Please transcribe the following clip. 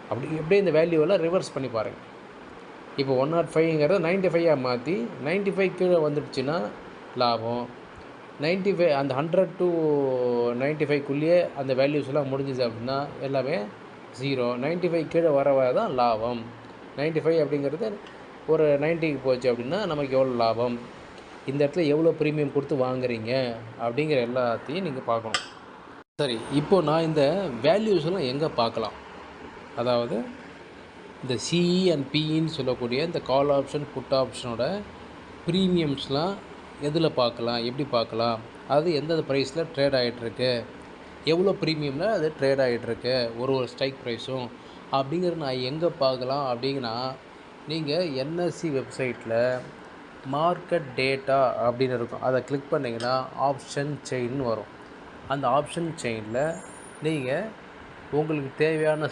அப்படி எப்படியே இந்த வேல்யூவெல்லாம் ரிவர்ஸ் பண்ணி பாருங்கள். இப்போ 105ங்கிறத 95 மாற்றி 95 கீழே வந்துடுச்சுன்னா லாபம். 95 அந்த 100 to 95க்குள்ளேயே அந்த வேல்யூஸ்லாம் முடிஞ்சுது அப்படின்னா எல்லாமே 0. 95 கீழே வர தான் லாபம். 95 அப்படிங்கிறது ஒரு 90க்கு போச்சு அப்படின்னா நமக்கு எவ்வளோ லாபம், இந்த இடத்துல எவ்வளோ ப்ரீமியம் கொடுத்து வாங்குறீங்க அப்படிங்கிற எல்லாத்தையும் நீங்கள் பார்க்கணும். சரி, இப்போது நான் இந்த வேல்யூஸ்லாம் எங்கே பார்க்கலாம்? அதாவது இந்த சிஇ அண்ட் பிஇன்னு சொல்லக்கூடிய இந்த கால் ஆப்ஷன் புட் ஆப்ஷனோட ப்ரீமியம்ஸ்லாம் எதில் பார்க்கலாம், எப்படி பார்க்கலாம், அது எந்தெந்த ப்ரைஸில் ட்ரேட் ஆகிட்டுருக்கு, எவ்வளோ ப்ரீமியமில் அது ட்ரேட் ஆகிட்டுருக்கு, ஒரு ஸ்ட்ரைக் ப்ரைஸும் அப்படிங்கிறது நான் எங்கே பார்க்கலாம் அப்படிங்கன்னா, நீங்கள் என்எஸ்சி வெப்சைட்டில் மார்க்கெட் டேட்டா அப்படின்னு இருக்கும். அதை கிளிக் பண்ணிங்கன்னா ஆப்ஷன் செயின்னு வரும். அந்த ஆப்ஷன் செயினில் நீங்கள் உங்களுக்கு தேவையான